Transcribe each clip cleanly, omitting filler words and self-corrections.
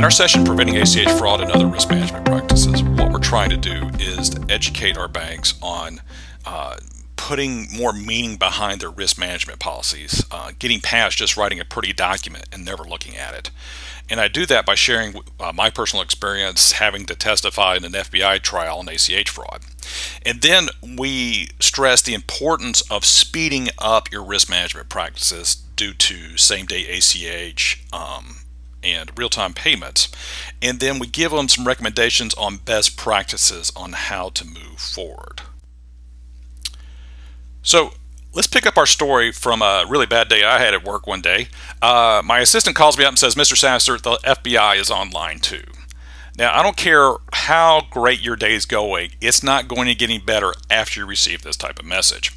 In our session, Preventing ACH Fraud and Other Risk Management Practices, what we're trying to do is to educate our banks on putting more meaning behind their risk management policies, getting past just writing a pretty document and never looking at it. And I do that by sharing my personal experience having to testify in an FBI trial on ACH fraud. And then we stress the importance of speeding up your risk management practices due to same-day ACH and real-time payments. And then we give them some recommendations on best practices on how to move forward. So let's pick up our story from a really bad day I had at work one day. My assistant calls me up and says, "Mr. Sasser, the FBI is on line 2. Now, I don't care how great your day is going, it's not going to get any better after you receive this type of message.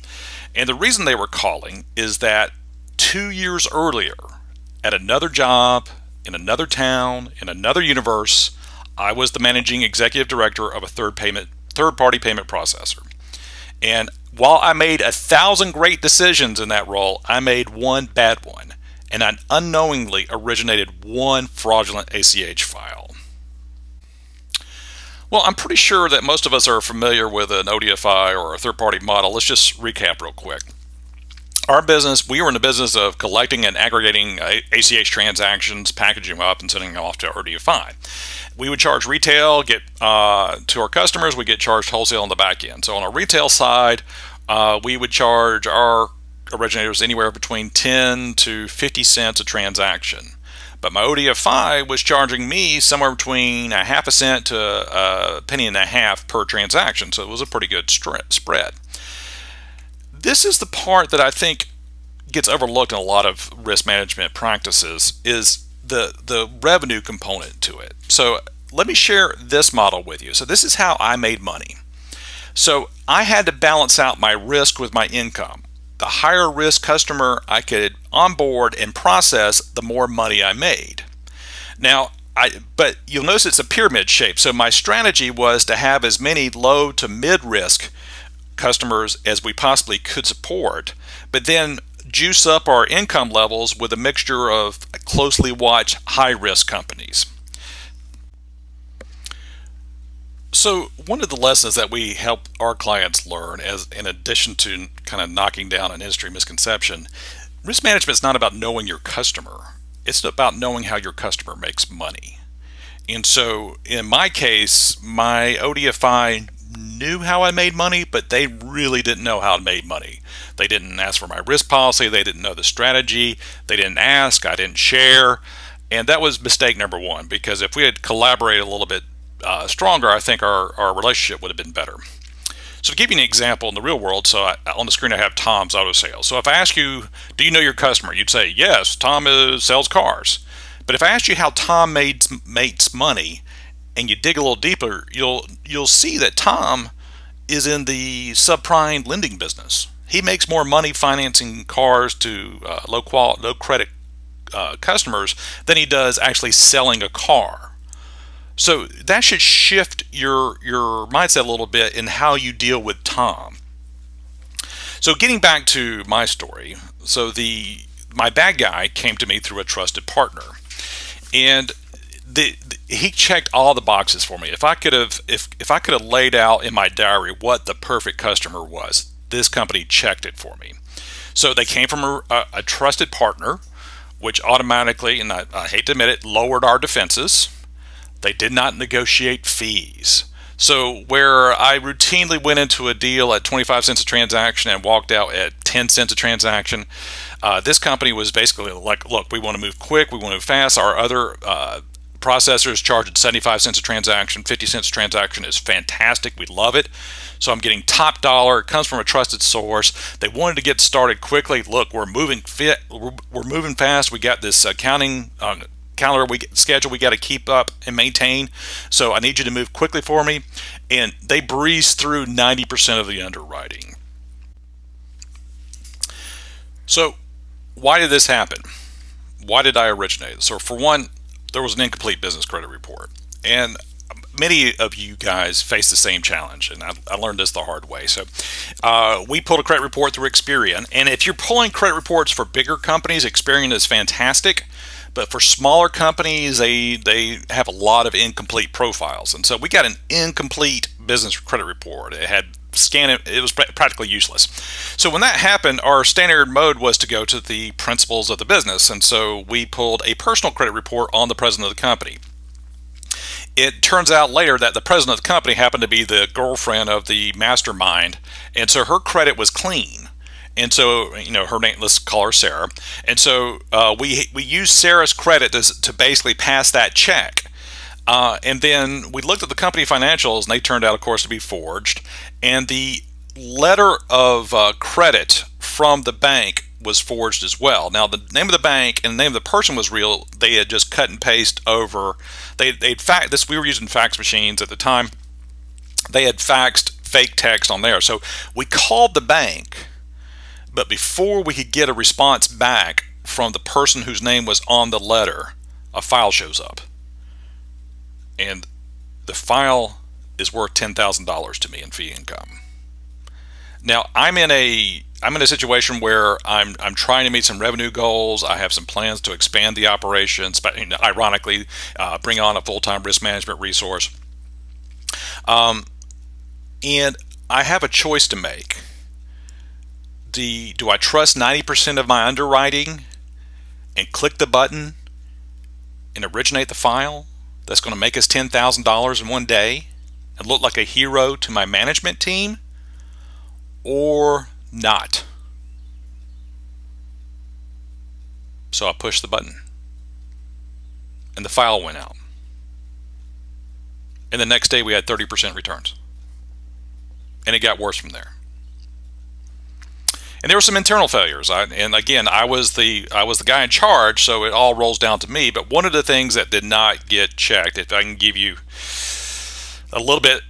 And the reason they were calling is that 2 years earlier, at another job, in another town, in another universe, I was the managing executive director of a third-party payment processor. And while I made 1,000 great decisions in that role, I made one bad one, and I unknowingly originated one fraudulent ACH file." Well, I'm pretty sure that most of us are familiar with an ODFI or a third-party model. Let's just recap real quick. Our business, we were in the business of collecting and aggregating ACH transactions, packaging them up, and sending them off to ODFI. We would charge retail, get to our customers, we get charged wholesale on the back end. So on our retail side, we would charge our originators anywhere between 10 to 50 cents a transaction. But my ODFI was charging me somewhere between a half a cent to a penny and a half per transaction. So it was a pretty good spread. This is the part that I think gets overlooked in a lot of risk management practices, is the revenue component to it. So let me share this model with you. So this is how I made money. So I had to balance out my risk with my income. The higher risk customer I could onboard and process, the more money I made. Now, but you'll notice it's a pyramid shape. So my strategy was to have as many low to mid risk customers as we possibly could support, but then juice up our income levels with a mixture of closely watched high-risk companies. So one of the lessons that we help our clients learn, as in addition to kind of knocking down an industry misconception, risk management is not about knowing your customer. It's about knowing how your customer makes money. And so in my case, my ODFI knew how I made money, but they really didn't know how I made money. They didn't ask for my risk policy. They didn't know the strategy. They didn't ask. I didn't share. And that was mistake number one, because if we had collaborated a little bit stronger, I think our relationship would have been better. So to give you an example in the real world, so on the screen I have Tom's Auto Sales. So if I ask you, do you know your customer? You'd say, yes, Tom sells cars. But if I asked you how Tom makes money, and you dig a little deeper, you'll see that Tom is in the subprime lending business. He makes more money financing cars to low credit customers than he does actually selling a car. So that should shift your mindset a little bit in how you deal with Tom. So getting back to my story, so my bad guy came to me through a trusted partner, and he checked all the boxes for me. If I could have laid out in my diary what the perfect customer was, this company checked it for me. So they came from a trusted partner, which automatically, and I hate to admit it, lowered our defenses. They did not negotiate fees. So where I routinely went into a deal at 25 cents a transaction and walked out at 10 cents a transaction, this company was basically like, look, we want to move quick, we want to move fast. Our other processors charge at 75 cents a transaction, 50 cents a transaction is fantastic. We love it. So I'm getting top dollar. It comes from a trusted source. They wanted to get started quickly. Look, we're moving fast. We got this accounting calendar schedule we got to keep up and maintain. So I need you to move quickly for me. And they breezed through 90% of the underwriting. So why did this happen? Why did I originate? So for one, there was an incomplete business credit report. And many of you guys face the same challenge, and I learned this the hard way. So we pulled a credit report through Experian, and if you're pulling credit reports for bigger companies, Experian is fantastic. But for smaller companies, they have a lot of incomplete profiles, and so we got an incomplete business credit report. It had scan it was practically useless. So when that happened, our standard mode was to go to the principals of the business, and so we pulled a personal credit report on the president of the company. It turns out later that the president of the company happened to be the girlfriend of the mastermind, and so her credit was clean. And so, her name, let's call her Sarah. And so we used Sarah's credit to basically pass that check. And then we looked at the company financials, and they turned out, of course, to be forged. And the letter of credit from the bank was forged as well. Now, the name of the bank and the name of the person was real. They had just cut and paste over. We were using fax machines at the time. They had faxed fake text on there. So we called the bank, but before we could get a response back from the person whose name was on the letter, a file shows up. And the file is worth $10,000 to me in fee income. Now, I'm in a situation where I'm trying to meet some revenue goals. I have some plans to expand the operations, but ironically, bring on a full-time risk management resource. And I have a choice to make. Do I trust 90% of my underwriting and click the button and originate the file that's going to make us $10,000 in one day and look like a hero to my management team, or not? So I pushed the button and the file went out. And the next day we had 30% returns. And it got worse from there. And there were some internal failures. I was the guy in charge, so it all rolls down to me. But one of the things that did not get checked, if I can give you a little bit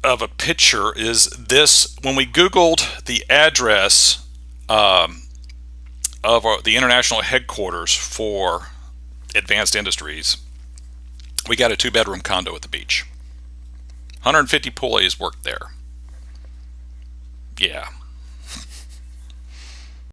of a picture, is this: when we Googled the address of the international headquarters for Advanced Industries, we got a 2-bedroom condo at the beach. 150 employees worked there. Yeah,